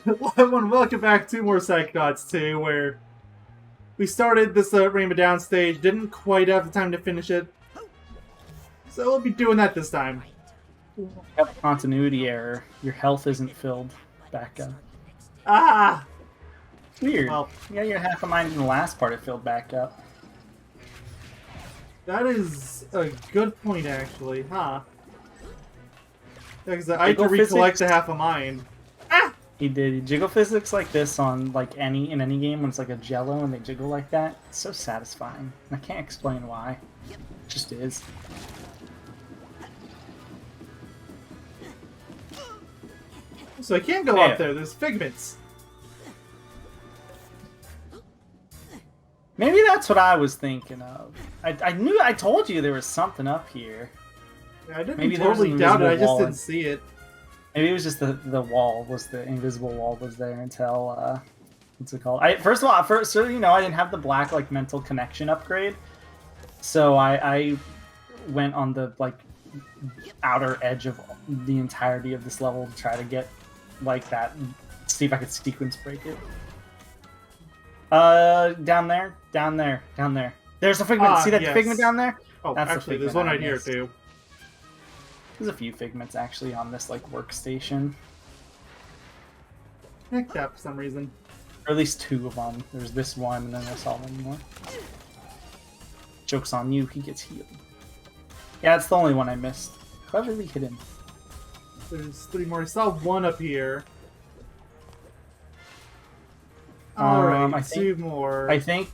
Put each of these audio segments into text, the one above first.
Welcome back to more Psychonauts 2, where we started this Rainbow Down stage, didn't quite have the time to finish it, so we'll be doing that this time. You have a continuity error. Your health isn't filled back up. Ah! Weird. Well, yeah, your half a mind in the last part it filled back up. that is a good point, actually, huh? Because I had to recollect a half a mind. Ah! He did. Jiggle physics like this on in any game when it's like a jello and they jiggle like that. It's so satisfying. I can't explain why. It just is. So I can't go up there. There's figments. Maybe that's what I was thinking of. I told you there was something up here. Yeah, I didn't totally doubt it. I just didn't see it. Maybe it was just the wall was the invisible wall was there until what's it called? First of all, you know, I didn't have the black mental connection upgrade, so I went on the outer edge of the entirety of this level to try to get that and see if I could sequence break it. Down there. There's a figment. See that figment down there? Oh, that's actually, there's one right here too. There's a few figments actually on this workstation. Heck that for some reason. Or at least two of them. There's this one, and then I saw one more. Joke's on you, he gets healed. Yeah, it's the only one I missed. Cleverly hidden. There's three more. I saw one up here. Alright, two more. I think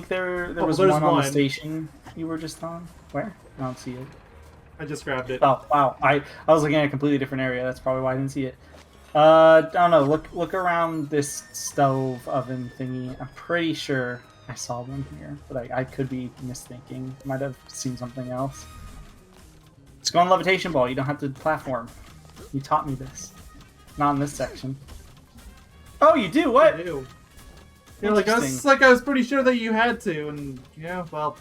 there was one on the station you were just on. Where? I don't see it. I just grabbed it. Oh wow! I was looking at a completely different area. That's probably why I didn't see it. I don't know. Look around this stove oven thingy. I'm pretty sure I saw one here, but I could be misthinking. Might have seen something else. Let's go on levitation ball. You don't have to platform. You taught me this. Not in this section. Oh, you do? What? I do. Yeah, I was pretty sure that you had to, and yeah, well.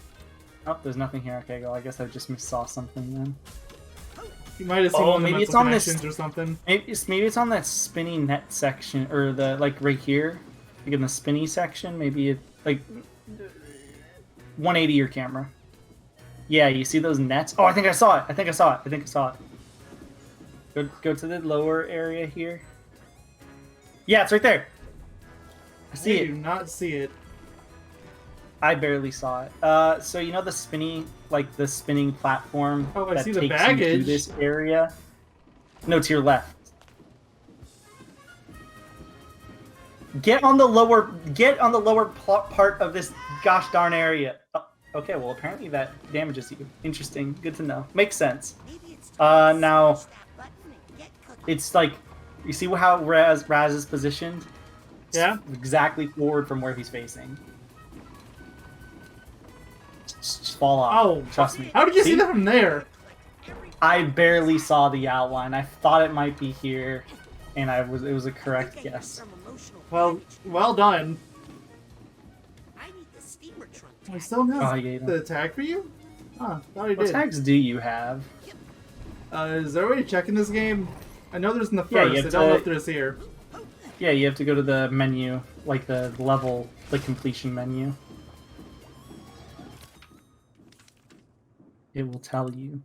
Oh, there's nothing here. Okay, well, I guess I just saw something then. You might have seen one maybe of it's on this or something. Maybe it's on that spinny net section, or the right here, in the spinny section. Maybe it 180 your camera. Yeah, you see those nets? Oh, I think I saw it. I think I saw it. Go to the lower area here. Yeah, it's right there. I see it. I do not see it. I barely saw it. So you know the spinning platform that see takes the baggage. you to this area? No, to your left. Get on the lower part of this gosh darn area. Oh, okay, well apparently that damages you. Interesting. Good to know. Makes sense. Now it's you see how Raz is positioned? Yeah. Exactly forward from where he's facing. Just fall off. Oh, trust me. How did you see that from there? I barely saw the outline. I thought it might be here, and it was a correct guess. Well done. I still have the tag for you? Huh, thought I did. What tags do you have? Is there a way to check in this game? I know there's in the first. I don't know if there's here. Yeah, you have to go to the menu, the level, completion menu. It will tell you.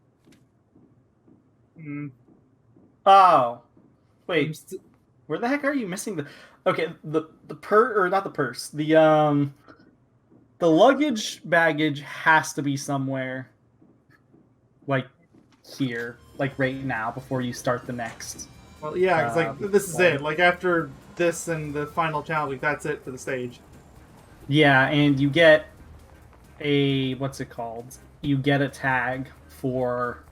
Oh, wait. Where the heck are you missing the? Okay, the not the purse. The luggage baggage has to be somewhere. Here, right now, before you start the next. Well, yeah, it's this is it. After this and the final challenge, that's it for the stage. Yeah, and you get a what's it called? You get a tag for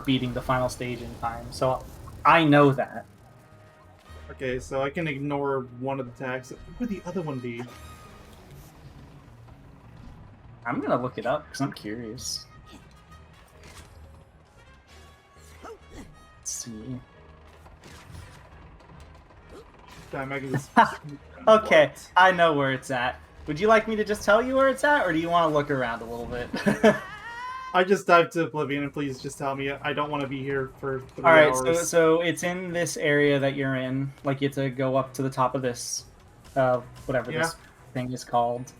beating the final stage in time. So I know that. Okay, so I can ignore one of the tags. What would the other one be? I'm gonna look it up because I'm curious. Let's see. Okay, I know where it's at. Would you like me to just tell you where it's at, or do you want to look around a little bit? I just dived to Oblivion, and please just tell me I don't want to be here for 3 All right, hours. so it's in this area that you're in. Like you have to go up to the top of this, whatever this thing is called.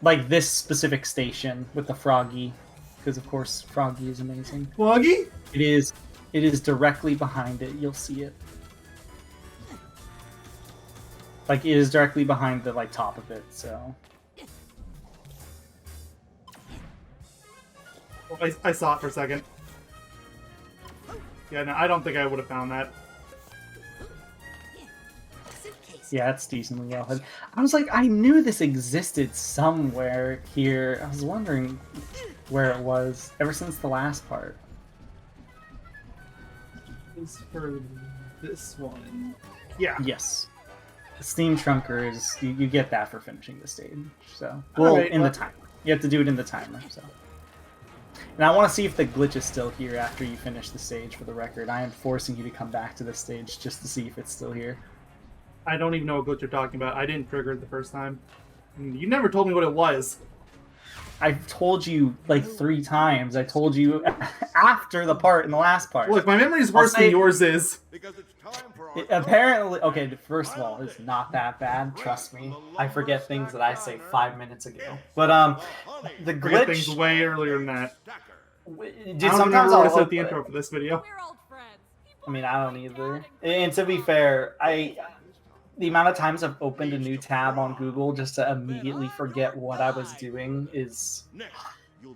Like this specific station with the Froggy, because of course Froggy is amazing. Froggy? It is directly behind it. You'll see it. Like it is directly behind the like top of it. So. I saw it for a second. Yeah, no, I don't think I would have found that. Yeah, it's decently well hidden. I was like, I knew this existed somewhere here. I was wondering where it was ever since the last part. It's for this one. Yeah. Yes. The Steam Trunker is you get that for finishing the stage. So well, right, in the timer. You have to do it in the timer. So. And I want to see if the glitch is still here after you finish the stage, for the record. I am forcing you to come back to this stage just to see if it's still here. I don't even know what glitch you're talking about. I didn't trigger it the first time. You never told me what it was. I've told you like 3 times. I told you after the part in the last part. Look, my memory's worse than yours is. Apparently, okay, first of all, it's not that bad. Trust me. I forget things that I say 5 minutes ago. But the Forget things glitch. way earlier than that. Dude, I don't sometimes remember what I I'll said at the intro for this video. I mean, I don't either. And to be fair, the amount of times I've opened a new tab on Google just to immediately forget what I was doing is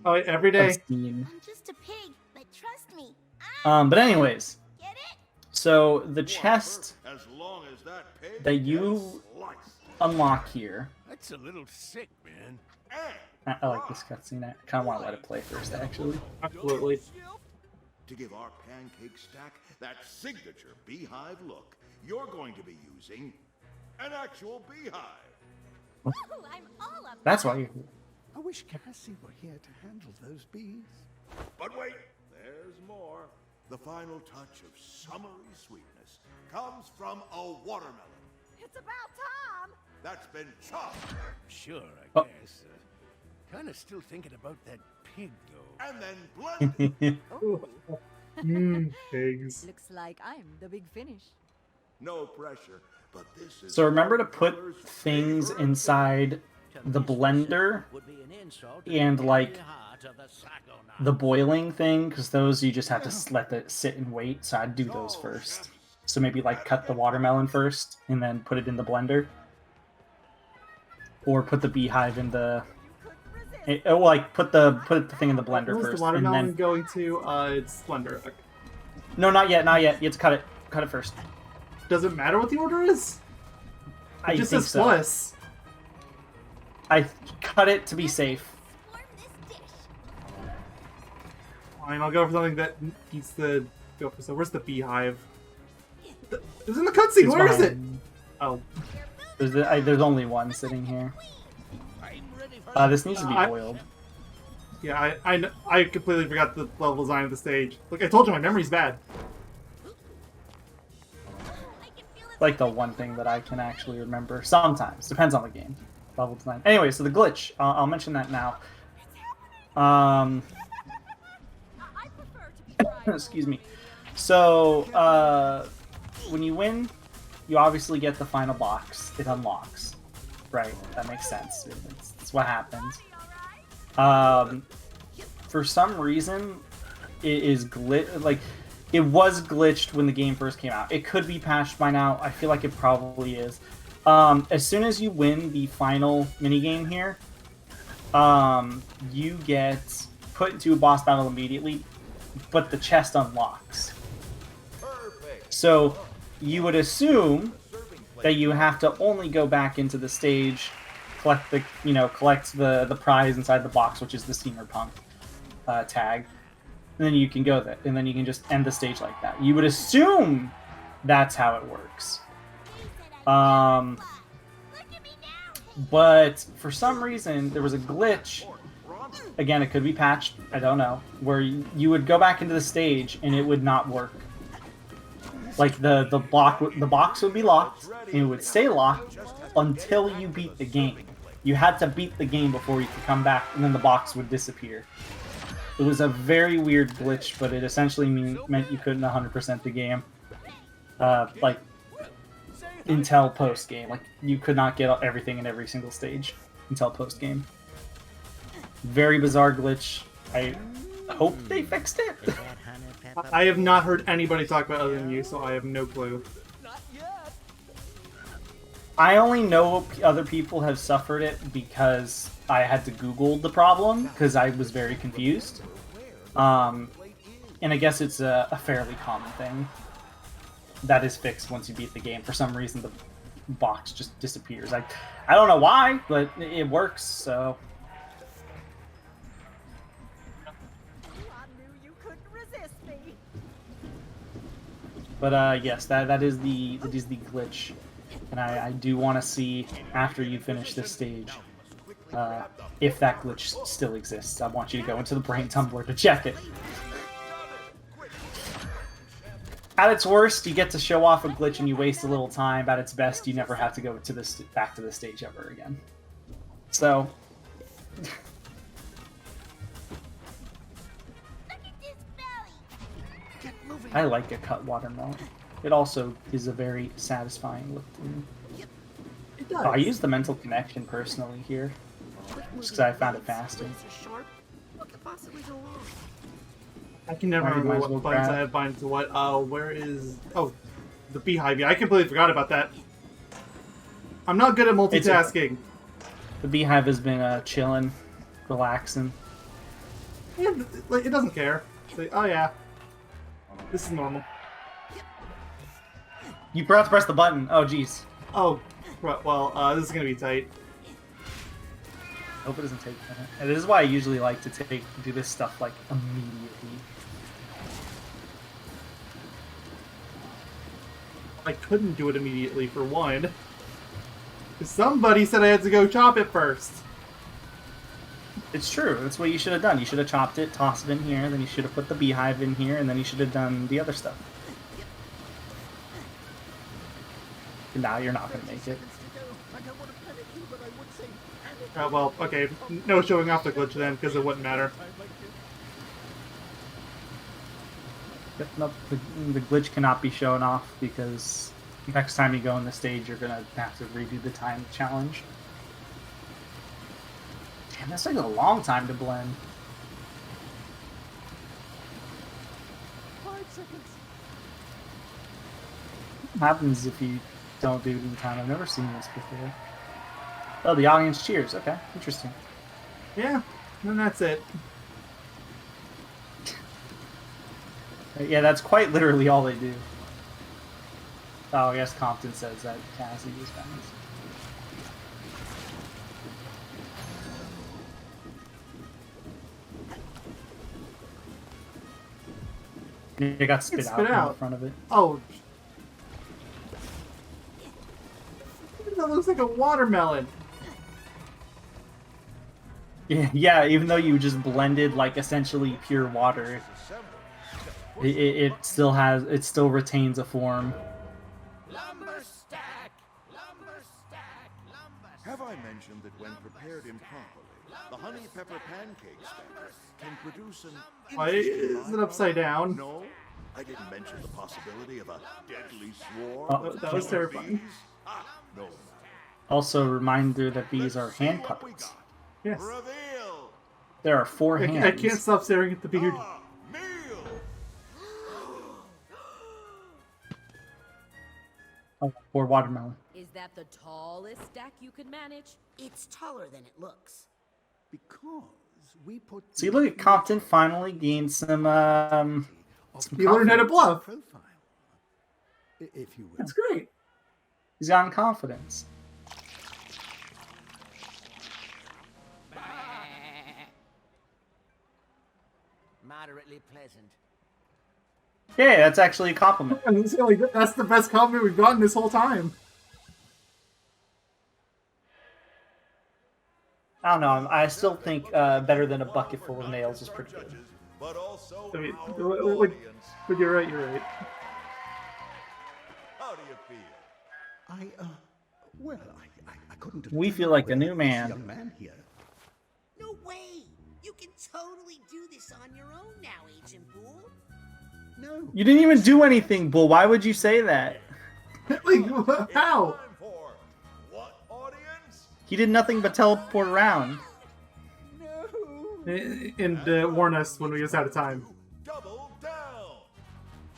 Oh, every day. obscene. I'm just a pig, but trust me. But anyways, Get it? so the chest that you unlock here. That's a little sick, man. I like this cutscene. I kind of want to let it play first, actually. Absolutely. To give our pancake stack that signature beehive look, you're going to be using an actual beehive. Ooh, I'm all up. That's why you're here. I wish Cassie were here to handle those bees. But wait, there's more. The final touch of summery sweetness comes from a watermelon It's about Tom. that's been chopped Sure, Oh. I guess. Kind of still thinking about that pig, though. and then blended. Pigs. Looks like I'm the big finish. No pressure, but this is So remember to put things inside the blender and like the boiling thing, because those you just have to let it sit and wait. So I'd do those first. So maybe like cut the watermelon first and then put it in the blender, or put the beehive in the. Like put the thing in the blender Who's first, the and watermelon then going to? It's Splendor. no, not yet, not yet. You have to cut it first. Does it matter what the order is? It I just think says so. plus. I cut it to be safe. Form this dish. Fine, I'll go for something that needs to go for. So where's the beehive? It's in the cutscene. It's Where is it? behind- Oh, There's only one sitting here. This needs to be boiled. yeah. I completely forgot the level design of the stage. Look, I told you my memory's bad. I can feel it. Like the one thing that I can actually remember. Sometimes depends on the game. Level design. Anyway, so the glitch. I'll mention that now. I prefer to be fried. Excuse me. So when you win, you obviously get the final box. It unlocks. Right. That makes sense. It's what happens. For some reason, it is it was glitched when the game first came out. It could be patched by now. I feel like it probably is. As soon as you win the final minigame here, you get put into a boss battle immediately, but the chest unlocks. perfect. So you would assume that you have to only go back into the stage, collect the prize inside the box, which is the steampunk tag, and then you can go there, and then you can just end the stage like that. You would assume that's how it works. Look at me now. But for some reason there was a glitch. Again, it could be patched. I don't know. Where you would go back into the stage and it would not work. Like the box would be locked and it would stay locked until you beat the game. You had to beat the game before you could come back, and then the box would disappear. It was a very weird glitch, but it essentially meant you couldn't 100% the game. Like, until post-game. Like, you could not get everything in every single stage until post-game. Very bizarre glitch. I hope they fixed it. I have not heard anybody talk about it other than you, so I have no clue. I only know other people have suffered it because I had to Google the problem because I was very confused. And I guess it's a fairly common thing that is fixed once you beat the game. For some reason, the box just disappears. I don't know why, but it works, so... I knew you couldn't resist me. But yes, that is the glitch. And I do want to see, after you finish this stage, if that glitch still exists. I want you to go into the brain tumbler to check it. At its worst, you get to show off a glitch and you waste a little time. At its best, you never have to go to back to the stage ever again. So... Look at this belly. Get moving. I like a cut watermelon. It also is a very satisfying look to me. It does. Oh, I use the mental connection personally here, just because I found it faster. What could possibly go wrong? I can never Alright, remember might as what well buttons grab. I have bind to what. Where is... Oh, the beehive. Yeah, I completely forgot about that. I'm not good at multitasking. The beehive has been chilling, relaxing. Yeah, like, it doesn't care. It's like, oh yeah, this is normal. You forgot to press the button. Oh, jeez. Oh, well, this is gonna be tight. I hope it doesn't take a minute. And this is why I usually like to do this stuff like immediately. I couldn't do it immediately for one. Somebody said I had to go chop it first. It's true. That's what you should have done. You should have chopped it, tossed it in here, then you should have put the beehive in here, and then you should have done the other stuff. And now you're not going to make it. I don't want to panic you, but I would say panic. Well, okay, no showing off the glitch then, because it wouldn't matter. Yep, nope, the glitch cannot be shown off because next time you go on the stage, you're going to have to redo the time challenge. Damn, that's like a long time to blend. 5 seconds. What happens if you don't do it in time? I've never seen this before. Oh, the audience cheers. Okay, interesting. Yeah, and that's it. Yeah, that's quite literally all they do. Oh, I guess Compton says that Cassie is famous. It got spit It's out spit in out. front of it. Oh. That looks like a watermelon. Yeah, even though you just blended like essentially pure water, it still retains a form. Lumber stack! Lumber stack! Lumber stack! Have I mentioned that when prepared improperly, the honey pepper pancake stack can produce an... Why is it upside down? No, I didn't mention the possibility of a deadly swarm. Oh, That was terrifying. No. Also, a reminder that these are hand puppets. Yes. Reveal! There are 4 hands. I can't stop staring at the beard. Meal! Oh, 4 watermelon. Is that the tallest stack you could manage? It's taller than it looks. Because we put... See, look at Compton finally gained some You learned how to bluff. Profile, if you will. That's great. He's gotten confidence. Moderately pleasant. Yeah, that's actually a compliment. And it's like, that's the best compliment we've gotten this whole time. I don't know. I still think better than a bucket full of nails is pretty good. But also I mean, our like, audience. but you're right, you're right. How do you feel? Well, I couldn't have We done feel it like a without new this man. young man here. No way! You can totally do this on your own now, Agent Bull. No. You didn't even do anything, Bull. Why would you say that? Like, how? Time for what audience? He did nothing but teleport around. And warn us when we get out of time. Double down.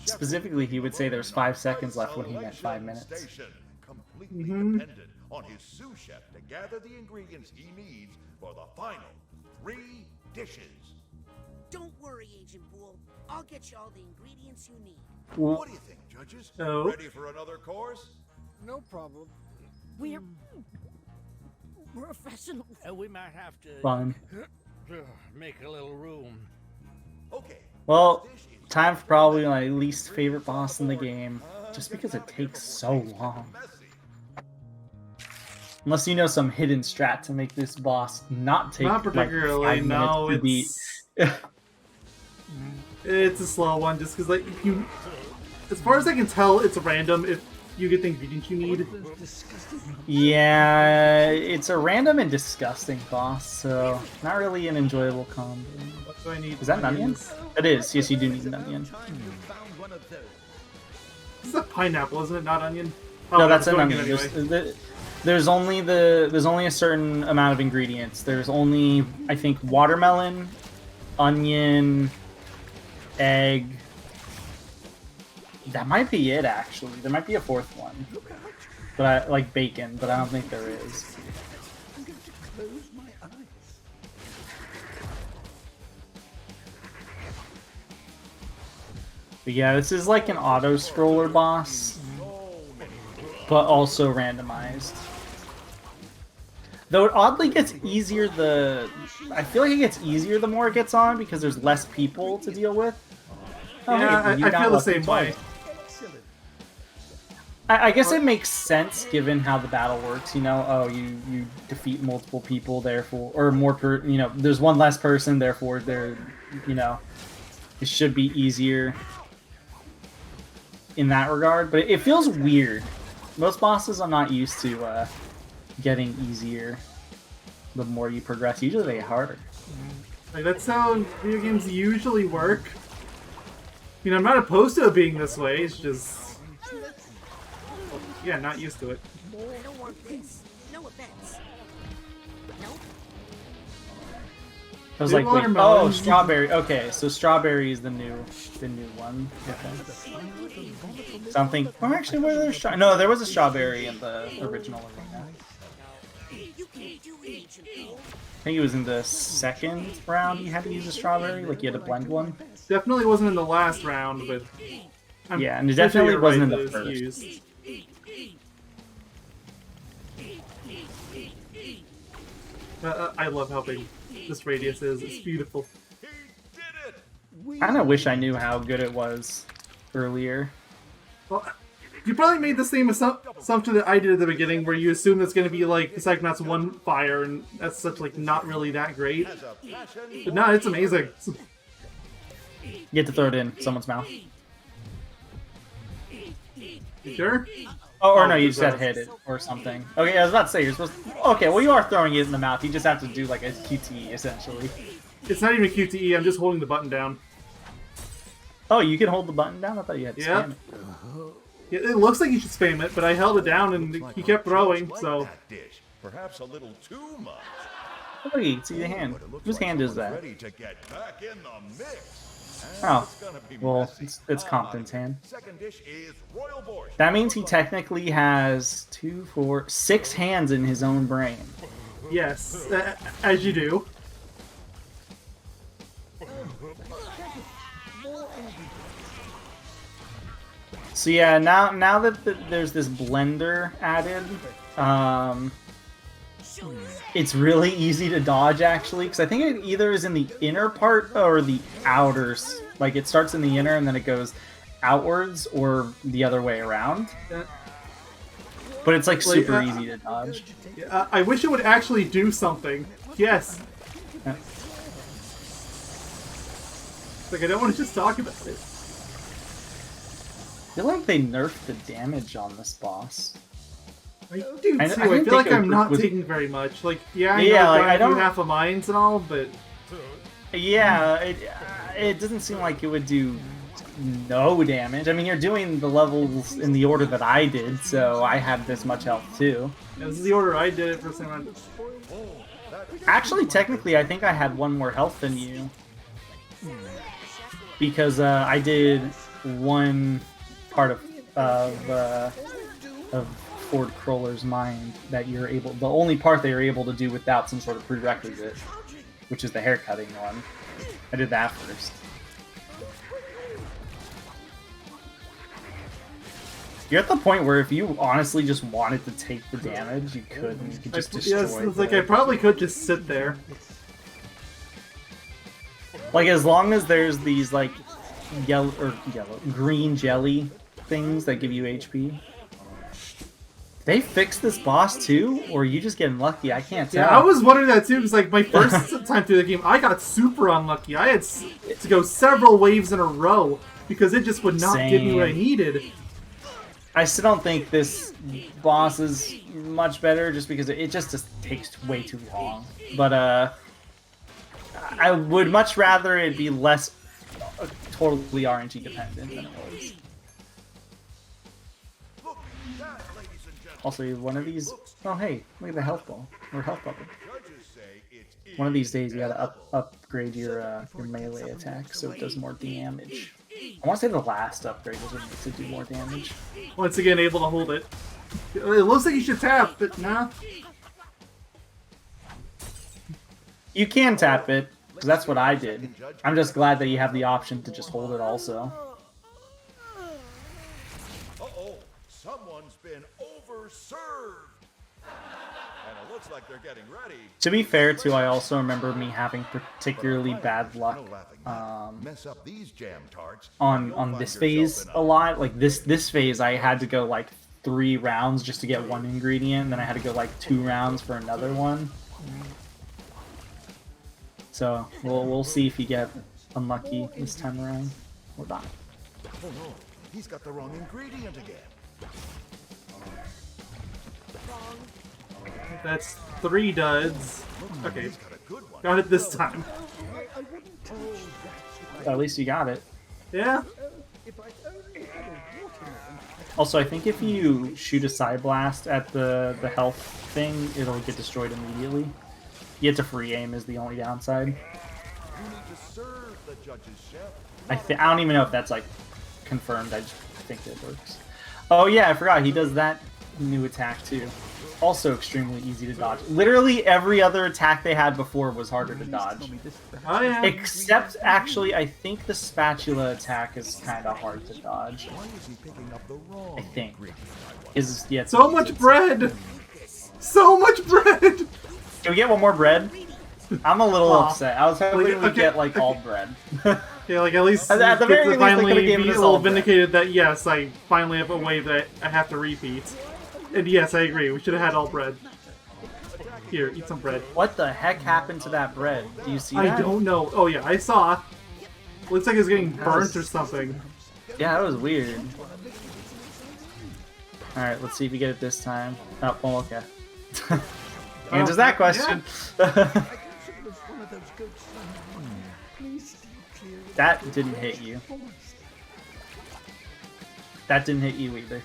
Specifically, he would say there's 5 seconds left when he meant 5 minutes. Station, completely dependent on his sous chef to gather the ingredients he needs for the final 3 dishes. Don't worry, Agent Bull. I'll get you all the ingredients you need. What do you think, judges? Oh. Ready for another course? No problem. We're professionals. We might have to Fun. make a little room. Okay. Well, time for probably my least favorite boss in the game, just because it takes so long. Unless you know some hidden strat to make this boss not take Not particularly, like 5 no. minutes to beat. It's a slow one, just because, like, if you... As far as I can tell, it's random if you get the ingredients you need. Yeah, it's a random and disgusting boss, so not really an enjoyable combo. What do I need? Is that an onion? It is. Yes, you do need an onion. This is a pineapple, isn't it? Not onion? No, that's an going in onion. anyway. There's only a certain amount of ingredients. There's only, I think, watermelon, onion, egg. That might be it, actually. There might be a 4th one, but like bacon, but I don't think there is. I'm going to close my eyes. But yeah, this is like an auto-scroller boss, but also randomized. Though it oddly gets easier I feel like it gets easier the more it gets on because there's less people to deal with. Oh, Yeah, hey, you I got feel the lucky same twice. way. Excellent. I guess it makes sense given how the battle works. You know, oh, you defeat multiple people, therefore, or more there's one less person, therefore it should be easier in that regard. But it feels weird. Most bosses I'm not used to getting easier the more you progress. Usually they get harder. Like, that's how video games usually work. I mean, I'm not opposed to it being this way, it's just... Yeah, not used to it. I don't want this. No offense. Nope. I was Two like, wait, watermelons. oh, strawberry. Okay, so strawberry is the new one. Okay. Something. Or actually, were there no, there was a strawberry in the original arena. You can do it, Agent Bull. I think it was in the 2nd round you had to use a strawberry, like you had to blend one. Definitely wasn't in the last round, but... Yeah, and it pretty sure definitely you're wasn't in right the that it's first. used. I love how big this radius is. It's beautiful. He did it! I kind of wish I knew how good it was earlier. Well, you probably made the same assumption that I did at the beginning, where you assume it's going to be like the Psychonauts 1 fire, and that's such like not really that great. Has a passion But no, it's amazing. You get to throw it in someone's mouth. You sure? Oh, or no, Oh, you just sorry. gotta hit it or something. Okay, I was about to say, you're supposed to... Okay, well, you are throwing it in the mouth. You just have to do, like, a QTE, essentially. It's not even QTE, I'm just holding the button down. Oh, you can hold the button down? I thought you had to Yeah. spam it. Yeah, it looks like you should spam it, but I held it down and he kept throwing, like so... that dish. Perhaps a little too much. Oh, look, you can see the hand. But it looks Whose like hand is someone's that? Ready to get back in the mix. And Oh, it's gonna be well, messy. it's Compton's hand. Second dish is royal borscht. That means he technically has 2, 4, 6 hands in his own brain. Yes, as you do. So yeah, now that there's this blender added, it's really easy to dodge actually, because I think it either is in the inner part or the outer. Like it starts in the inner and then it goes outwards, or the other way around. But it's like super easy to dodge. I wish it would actually do something. Yes. Yeah. Like, I don't want to just talk about it. I feel like they nerfed the damage on this boss. I do too. I I, didn't feel like think I'm not was- taking very much. Like, yeah, Yeah, like, I I don't- do half of mines and all, but Yeah, it doesn't seem like it would do no damage. I mean, you're doing the levels in the order that I did, so I had this much health too. yeah, this is the order I did it for some reason. Actually, technically, I think I had one more health than you. Because I did one part of Ford Crowler's mind that you're able, the only part that you're able to do without some sort of prerequisite, which is the haircutting one. I did that first. You're at the point where if you honestly just wanted to take the damage, you could, and you could just destroy. Yes, it's like I probably could just sit there. Like, as long as there's these, like, green jelly things that give you HP. They fixed this boss too, or are you just getting lucky? I can't tell. Yeah, I was wondering that too, because like my first time through the game, I got super unlucky. I had to go several waves in a row because it just would not give me what I needed. I still don't think this boss is much better, just because it just takes way too long. But I would much rather it be less totally RNG dependent than it was. Also, one of these. Oh, hey, look at the health ball or health bubble. One of these days, you gotta upgrade your melee attack so it does more damage. I want to say the last upgrade was what to do more damage. Once again, able to hold it. It looks like you should tap, but nah. You can tap it, because that's what I did. I'm just glad that you have the option to just hold it also. Uh-oh, someone's been overserved. And it looks like they're getting ready. To be fair, too, I also remember me having particularly bad luck Mess up these jam tarts. on this phase a lot. Like this phase, I had to go like 3 rounds just to get one ingredient, and then I had to go like 2 rounds for another one. So we'll see if you get unlucky this time around or not. Oh no, he's got the wrong ingredient again. That's 3 duds. Okay, He's got a good one. got it this time. At least you got it. Yeah. Also, I think if you shoot a side blast at the health thing, it'll get destroyed immediately. You get to free aim is the only downside. You need to serve the judge's chef. I don't even know if that's like confirmed. I just think it works. Oh yeah, I forgot he does that new attack too. Also extremely easy to dodge. Literally every other attack they had before was harder to dodge. Oh yeah. Except, actually, I think the spatula attack is kind of hard to dodge. Why is he picking up the wrong I think. ingredient? Yeah, So much bread! So much bread! Can we get one more bread? I'm a little Aw. upset. I was hoping Like, we'd okay, get like all bread. Yeah, like at least At the very least, they finally could've given be us a little all bread. vindicated that yes, I finally have a wave that I have to repeat. And yes, I agree. We should have had all bread. Here, eat some bread. What the heck happened to that bread? Do you see that? I don't know. Oh yeah, I saw. Looks like it's getting burnt or something. Yeah, that was weird. Alright, let's see if we get it this time. Oh, well, okay. Answers that question. That didn't hit you. That didn't hit you either.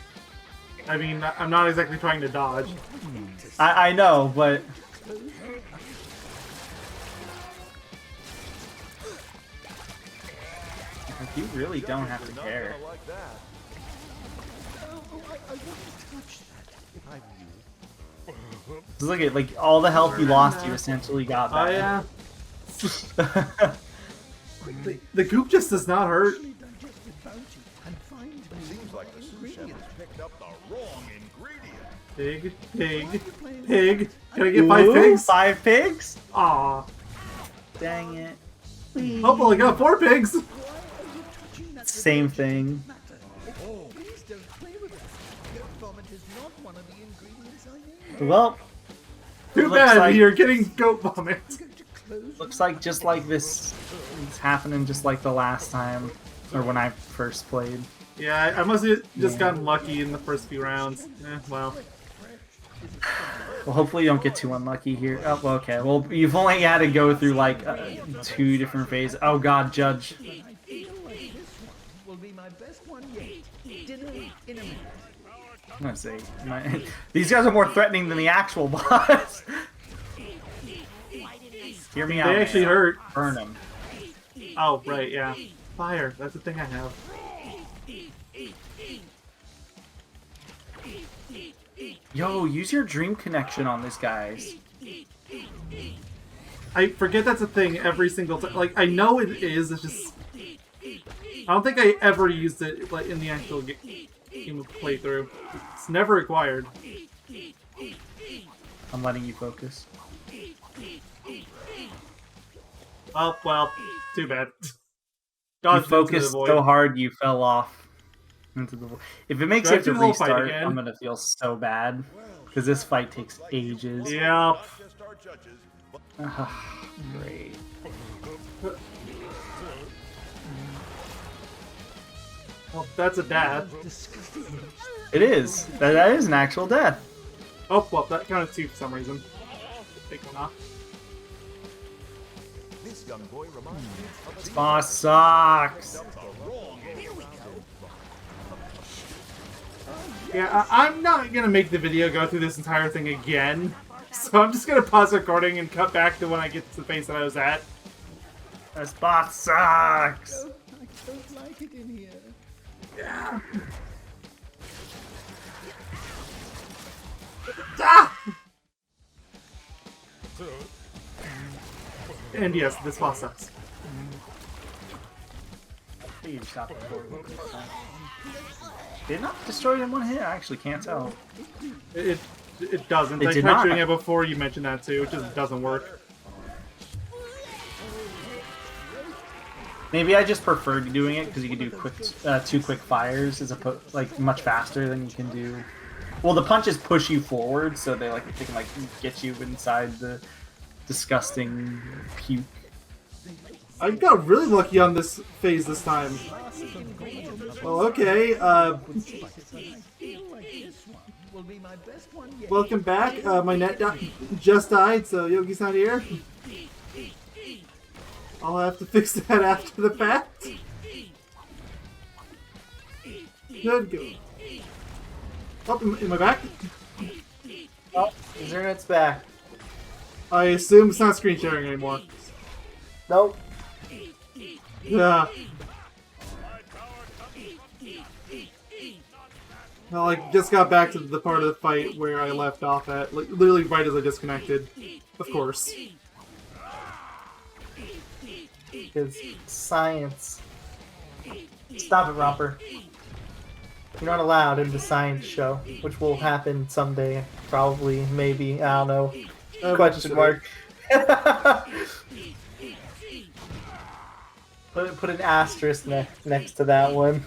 I mean, I'm not exactly trying to dodge. I know, but... Like, you really don't have to care. Like that. Just look at, like, all the health you lost, you essentially got Oh back. yeah. The goop just does not hurt. Seems like the sous chef has picked up the wrong ingredient. Pig, pig, pig. Can I get 5 Ooh, pigs? 5 pigs? Aw. Dang it. Oh, well, I got 4 pigs. Same thing. Well, Too looks bad like- you're getting goat vomit. looks like just like this, it's happening just like the last time, or when I first played. Yeah, I must have just Yeah. gotten lucky in the first few rounds. Well. Well, hopefully you don't get too unlucky here. Oh, well, okay. Well, you've only had to go through like 2 different phases. Oh God, Judge. Will be my best one yet. Dinner in a minute. I'm gonna say these guys are more threatening than the actual boss. Hear me out. They actually man. hurt. Burn them. Oh, right, yeah. Fire. That's the thing I have. Yo, use your dream connection on this, guys. I forget that's a thing every single time. Like, I know it is, it's just... I don't think I ever used it like in the actual game of playthrough. It's never required. I'm letting you focus. Oh, well, too bad. You Dodged into the focused void. so hard you fell off into the void. If it makes Do I it to do the whole fight restart, again? I'm gonna feel so bad. Because this fight takes ages. Yep. Not just our judges, but Great. Well, that's a dad. It is. That is an actual death. Oh, well, that counted 2 for some reason. Take one off. this young boy reminds me of This boss sucks. Yeah, I'm not gonna make the video go through this entire thing again. So I'm just gonna pause recording and cut back to when I get to the phase that I was at. This boss sucks. I don't like it in here. Yeah. Ah! And yes, this boss sucks. You stopped recording. Did it not destroy it in one hit? I actually can't tell. It doesn't. It I did tried not. doing it before you mentioned that too. It just doesn't work. Maybe I just preferred doing it because you can do quick, 2 quick fires as opposed like much faster than you can do. Well, the punches push you forward, so they can like get you inside the disgusting puke. I got really lucky on this phase this time. Well, okay. Will be my best one yet. Welcome back. My net just died, so Yogi's not here. I'll have to fix that after the fact. Good, good. Oh, am I back? Oh, Zernet's back. I assume it's not screen sharing anymore. Nope. Yeah. Well, I just got back to the part of the fight where I left off at, like, literally right as I disconnected. Of course. Because science. Stop it, Romper. You're not allowed in the science show, which will happen someday. Probably, maybe, I don't know. Question mark. Put an asterisk next to that one.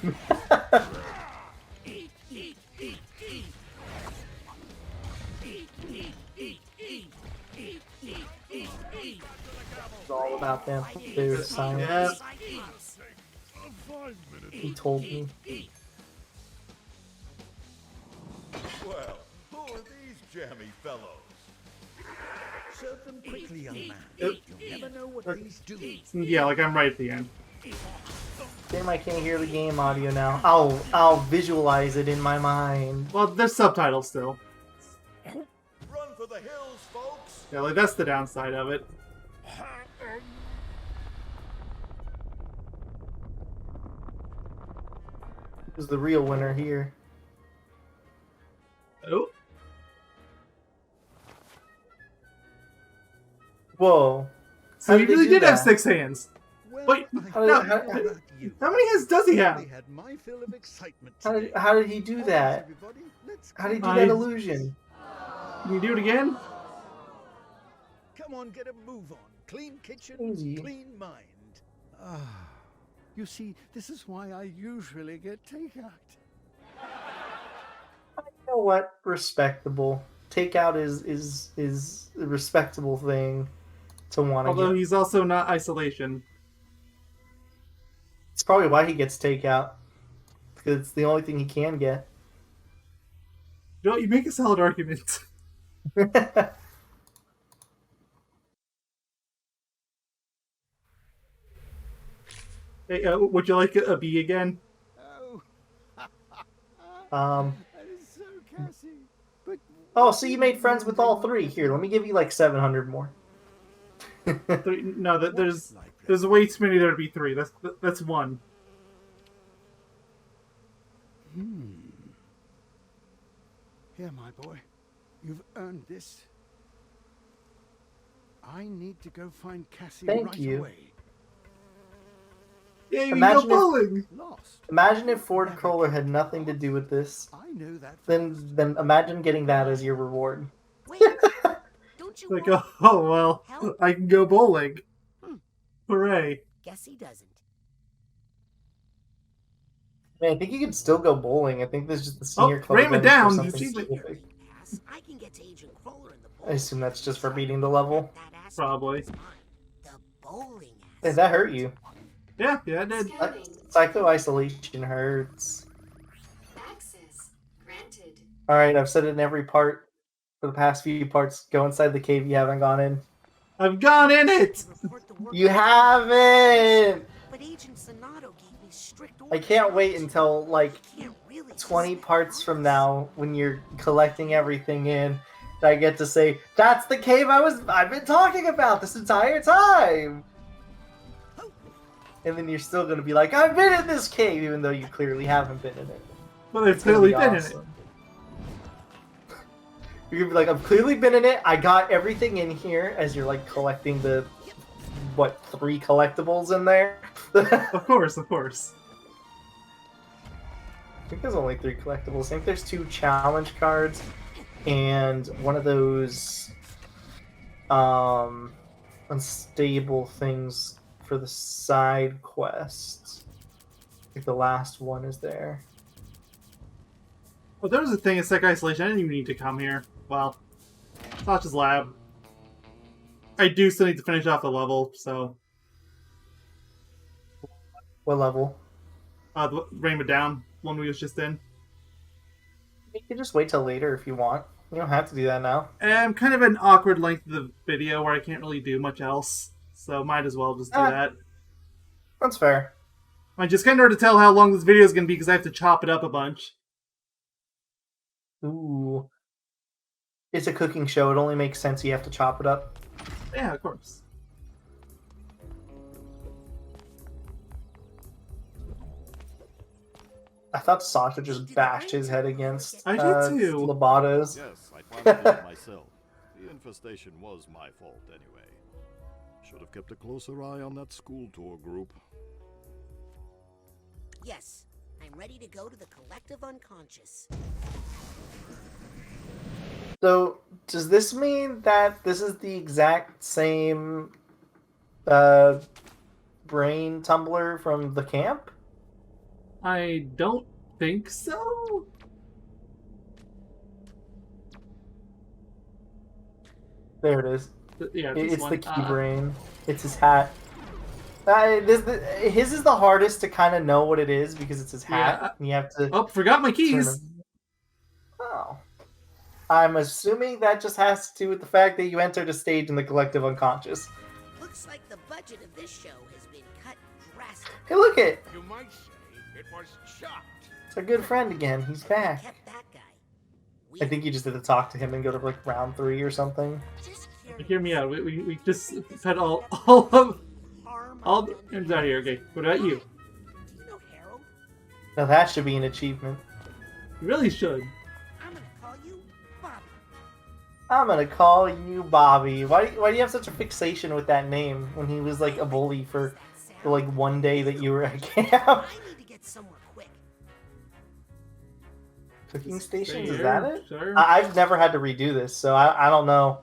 It's all about them. There's science. Yeah. He told me. Well, who are these jammy fellows? Serve them quickly, young man. Yep. You'll never know what these do. Yeah, like I'm right at the end. Damn, I can't hear the game audio now. I'll visualize it in my mind. Well, there's subtitles still. Run for the hills, folks! Yeah, like that's the downside of it. Who's the real winner here? Oh. Whoa. So How he did they really do did have that? 6 hands. Well, Wait, How did, no. how, about you? How many hands does he have? I had my fill of excitement how today. did, how did he do All right, that? everybody, let's How did he do I- that illusion? Can you do it again? Come on, get a move on. Clean kitchen, Easy. clean mind. Ah, you see, this is why I usually get takeout. You know what? Respectable. Takeout is a respectable thing to want to Although get. he's also not isolation. It's probably why he gets takeout. Because it's the only thing he can get. You know, you make a solid argument. Hey, would you like a bee again? Oh, that is so Cassie. But Oh, so you made friends with all three. Here, let me give you like 700 more. No, there's way too many there to be 3. That's 1. Here, my boy, you've earned this. I need to go find Cassie Thank right you. away. Yeah, you Imagine can go bowling. Lost. Imagine if Ford Kohler had nothing to do with this. I know that. Then imagine getting that as your reward. Wait, don't you Like, want oh well, help? I can go bowling. Hooray! Guess he doesn't. Man, I think you could still go bowling. I think there's just the senior club rain it event for down, something achievement. specific. Pass. I can get to Agent Crawler in the I bowling. assume that's just for beating the level. That ass Probably. is mine. The bowling Hey, ass. that hurt you. Yeah, it did. Psycho isolation hurts. Access granted. Alright, I've said it in every part for the past few parts. Go inside the cave you haven't gone in. I've gone in it! Report the work You of- haven't! But Agent Sonato gave me strict I orders. can't wait until like I can't really 20 just parts sit from on now when you're collecting everything in that I get to say, that's the cave I've been talking about this entire time! And then you're still gonna be like, I've been in this cave, even though you clearly haven't been in it. Well, they've It's gonna clearly be been in it. awesome. You're gonna be like, I've clearly been in it, I got everything in here, as you're like collecting the, 3 collectibles in there? I Of course. think there's only 3 collectibles. I think there's 2 challenge cards, and one of those, unstable things for the side quests. I think the last one is there. Well, there was a thing in Psych Isolation. I didn't even need to come here. Well, Sasha's lab. I do still need to finish off the level, so What level? the Rainbow Down one we was just in. You can just wait till later if you want. You don't have to do that now. Kind of an awkward length of the video where I can't really do much else, so might as well just do that. That's fair. I just kind of hard to tell how long this video is going to be because I have to chop it up a bunch. Ooh. It's a cooking show. It only makes sense you have to chop it up. Yeah, of course. I thought Sasha just bashed his head against I did too. Lobato's. Yes, I planned to do it myself. The infestation was my fault anyway. Should have kept a closer eye on that school tour group. Yes, I'm ready to go to the collective unconscious. So, does this mean that this is the exact same brain tumbler from the camp? I don't think so. There it is. Yeah, this It's one. the key brain. It's his hat. His is the hardest to kind of know what it is because it's his hat. Yeah. And you have to. Oh, forgot my turn keys. him. Oh. I'm assuming that just has to do with the fact that you entered a stage in the collective unconscious. Looks like the budget of this show has been cut drastically. Hey, look it! You might say it was chopped. It's our good friend again. He's back. Kept that guy. We I think you just did to talk to him and go to like round 3 or something. just curious. Hear me out. We just had all of Harm all the undone. ends out here. Okay, what about you? Do you know Harold? Now that should be an achievement. You really should. I'm gonna call you Bobby. I'm gonna call you Bobby. Why do you have such a fixation with that name when he was like a bully for the like one day that you were at camp? I need to get somewhere quick. Cooking stations, is Here, that it? Sure. I've never had to redo this, so I don't know.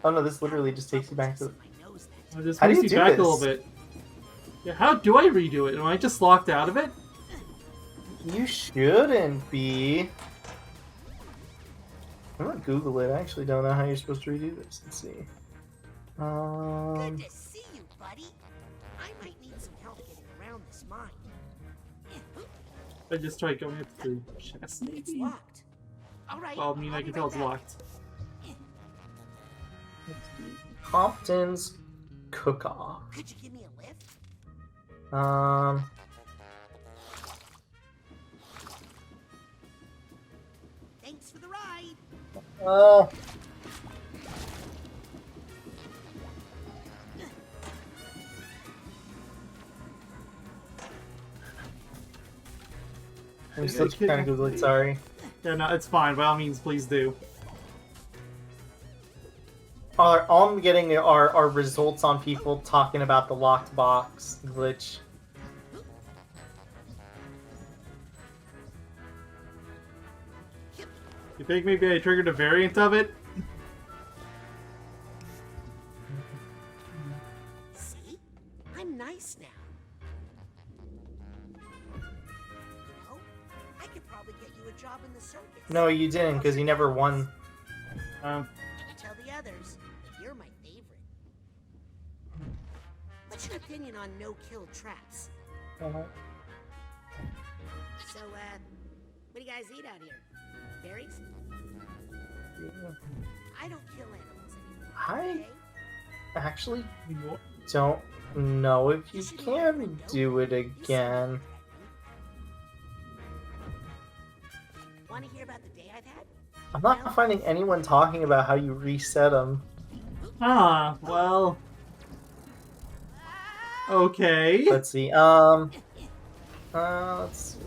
Oh no, this literally just takes you back to. My nose that I'll just How do move you you do back this? a little bit. Yeah, how do I redo it? Am I just locked out of it? You shouldn't be. I'm gonna Google it. I actually don't know how you're supposed to redo this. Let's see. Good to see you, buddy. I might need some help getting around this mine. I just tried going up to the chest, It's maybe? locked. All right. Well, I mean, I I'll can be tell right it's back. locked. Compton's Cook-Off. Could you give me a lift? Thanks for the ride. Oh. I'm still trying to Google it, sorry. Yeah, no, it's fine. By all means, please do. All I'm getting are results on people talking about the locked box glitch. You think maybe I triggered a variant of it? See? I'm nice now. You know, I could probably get you a job in the circus. No, you didn't, because you never won. Tell the others, you're my favorite. What's your opinion on no-kill traps? Uh-huh. So, what do you guys eat out here? Berries? I don't kill animals anymore. I Okay? actually don't know if you can do it again. Want to hear about the day I've had? I'm not finding anyone talking about how you reset them. Ah, well... Okay. Let's see. Let's see.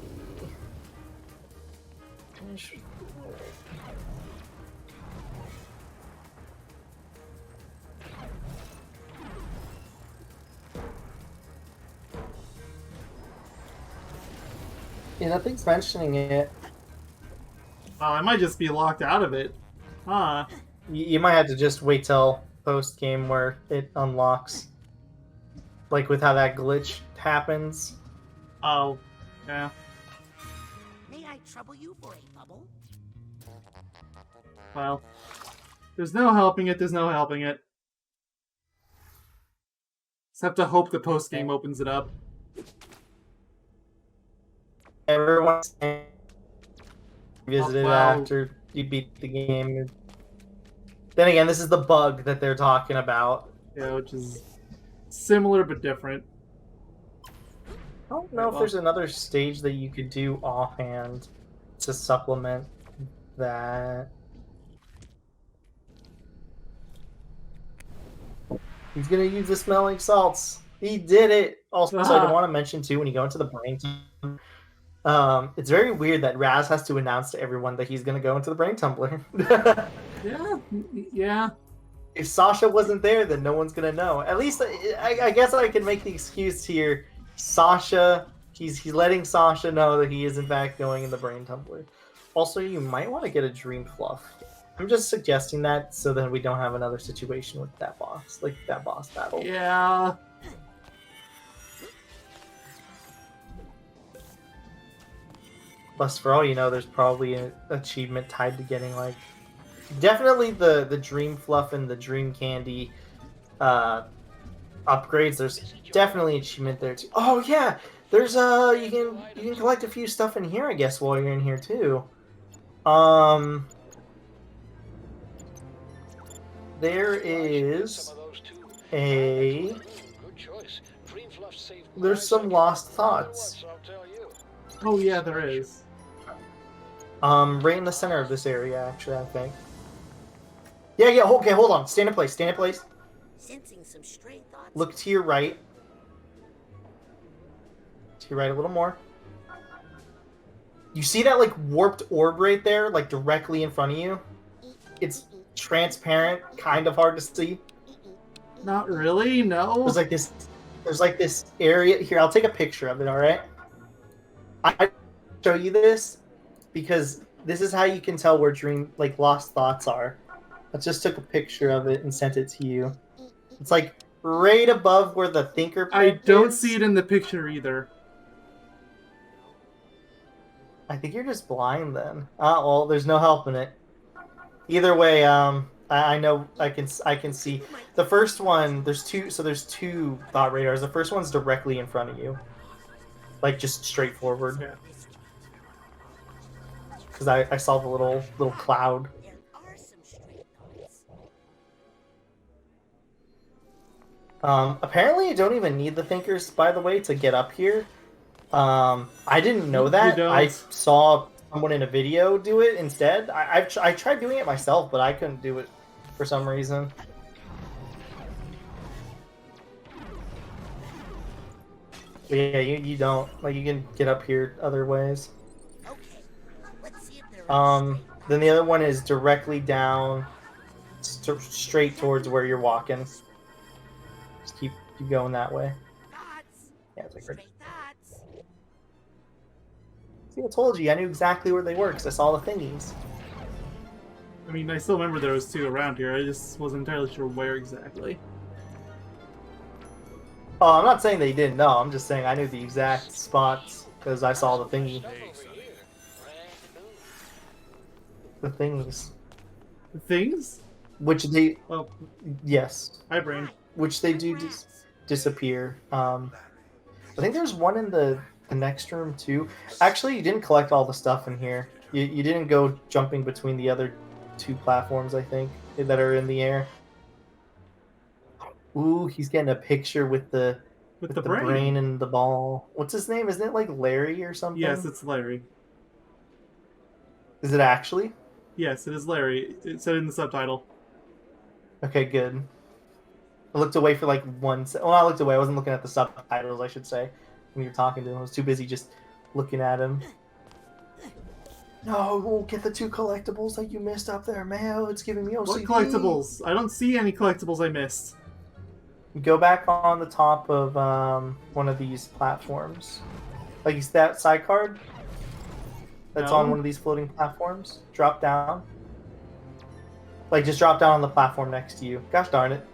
Yeah, nothing's mentioning it. I might just be locked out of it. Huh. You might have to just wait till post game where it unlocks. Like with how that glitch happens. Oh, yeah. May I trouble you for a bubble? Well, there's no helping it, there's no helping it. Just have to hope the post game opens it up. Everyone's visited well- after you beat the game. Then again, this is the bug that they're talking about. Yeah, which is similar but different. I don't know if there's another stage that you could do offhand to supplement that. He's gonna use the smelling salts. He did it. Also, I don't want to mention too when you go into the brain tumbler, it's very weird that Raz has to announce to everyone that he's gonna go into the brain tumbler. Yeah. If Sasha wasn't there, then no one's gonna know. At least I guess I can make the excuse here. Sasha, he's letting Sasha know that he is in fact going in the brain tumbler. Also, you might want to get a dream fluff. I'm just suggesting that so that we don't have another situation with that boss, like that boss battle. Yeah. Plus, for all you know, there's probably an achievement tied to getting like definitely the dream fluff and the dream candy upgrades. There's definitely achievement there too. Oh yeah, there's you can collect a few stuff in here, I guess, while you're in here too. There is there's some lost thoughts. Oh yeah, there is. Right in the center of this area, actually, I think. Yeah, okay, hold on. Stand in place, Sensing some stray thoughts. Look to your right. To your right a little more. You see that, like, warped orb right there, like, directly in front of you? It's transparent, kind of hard to see. Not really, no. There's like this area. Here, I'll take a picture of it, alright? I show you this because this is how you can tell where lost thoughts are. I just took a picture of it and sent it to you. It's like right above where the thinker I plant don't is. see it in the picture either. I think you're just blind then. Well, there's no helping it. Either way, I know I can see the first one. There's two thought radars. The first one's directly in front of you, like just straightforward. Yeah. because I saw the little cloud. There are some straight thoughts. Apparently you don't even need the thinkers, by the way, to get up here. I didn't know that. don't. I saw someone in a video do it instead. I tried doing it myself, but I couldn't do it for some reason. But yeah, you don't. Like, you can get up here other ways. Okay, let's see if there are Then the other one is directly down, straight towards where you're walking. Just keep going that way. thoughts. Yeah, it's like Straight thoughts. See, I told you, I knew exactly where they were because I saw the thingies. I mean, I still remember there was two around here. I just wasn't entirely sure where exactly. Oh, I'm not saying they didn't know. I'm just saying I knew the exact spots because I saw the thingy. The things. The things? Which they... Well, Yes. hi, brain. Which they do disappear. I think there's one in the next room, too. Actually, you didn't collect all the stuff in here. You didn't go jumping between the other two platforms, I think, that are in the air. Ooh, he's getting a picture with the brain and the ball. What's his name? Isn't it like Larry or something? Yes, it's Larry. Is it actually? Yes, it is Larry. It said in the subtitle. Okay, good. I looked away for like 1 second. Well, I looked away. I wasn't looking at the subtitles, I should say, when you were talking to him. I was too busy just looking at him. No, we'll get the 2 collectibles that you missed up there, Mayo. It's giving me OCD. What collectibles? I don't see any collectibles I missed. Go back on the top of one of these platforms. Like, is that side card? That's No. on one of these floating platforms. Drop down. Like, just drop down on the platform next to you. Gosh darn it.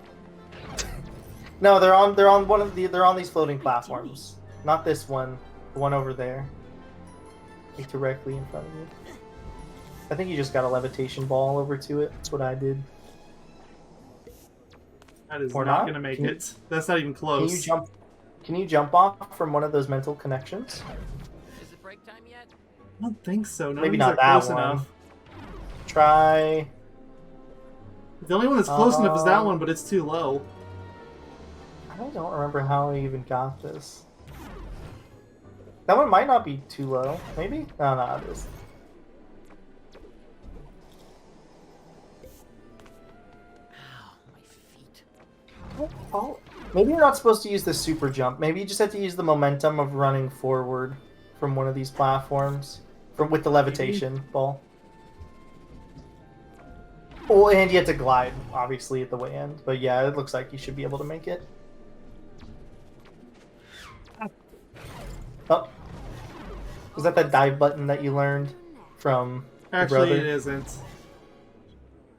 No, they're on these floating platforms. Not this one. The one over there. Like, directly in front of you. I think you just got a levitation ball over to it. That's what I did. That is Or not not? going to make Can you- it. That's not even close. Can you jump off from one of those mental connections? Is it break time yet? I don't think so. None Maybe of these not are that close one. enough. Try. The only one that's close enough is that one, but it's too low. I don't remember how I even got this. That one might not be too low. Maybe? No, it is. Ow, my feet. Oh, maybe you're not supposed to use the super jump. Maybe you just have to use the momentum of running forward from one of these platforms with the levitation ball. Oh, and you have to glide, obviously, at the way end. But yeah, it looks like you should be able to make it. Oh. Was that that dive button that you learned from your Actually, brother? it isn't.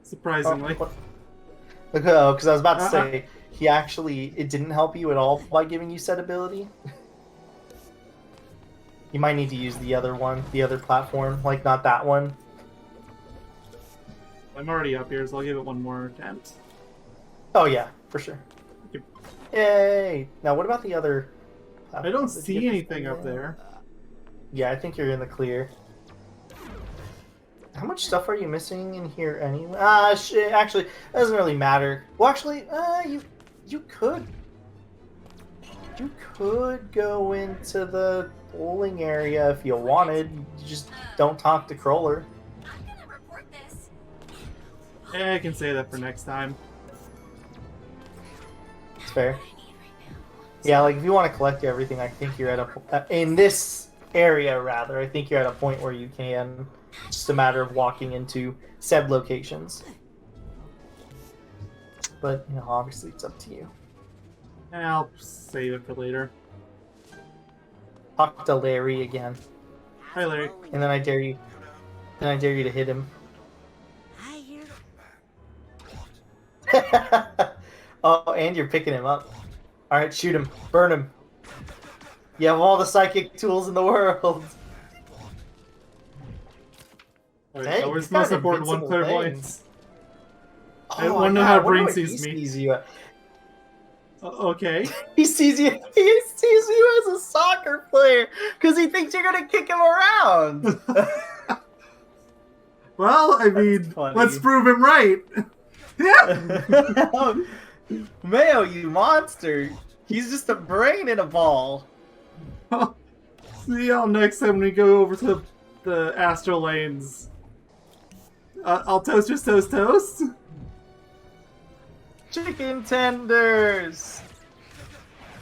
Surprisingly. Because I was about to say, it didn't help you at all by giving you set ability. You might need to use the other one, the other platform, like not that one. I'm already up here, so I'll give it one more attempt. Oh yeah, for sure. Yep. Yay! Now what about the other I don't Did you see get this anything thing up there? there. Yeah, I think you're in the clear. How much stuff are you missing in here anyway? Shit, actually, it doesn't really matter. Well, actually, you could go into the bowling area if you wanted. You just don't talk to Crawler. I'm gonna report this. Yeah, I can say that for next time. It's fair. Yeah, like if you want to collect everything, I think you're at in this area rather. I think you're at a point where you can. It's just a matter of walking into said locations. But obviously, it's up to you. I'll save it for later. Talk to Larry again, Hi, Larry. and then I dare you. Then I dare you to hit him. I hear Oh, and you're picking him up. All right, shoot him, burn him. You have all the psychic tools in the world. Alright, Hey, so we're he's supposed to got report one invincible clairvoyance. I Oh, wanna know yeah, how I wonder Brain what sees me. He sees you. Okay. He sees you. He sees you as a soccer player because he thinks you're gonna kick him around. Well, I mean, funny. let's prove him right. Yeah. Mayo, you monster! He's just a brain in a ball. See y'all next time we go over to the Astral Lanes. I'll toast your toast. Chicken tenders!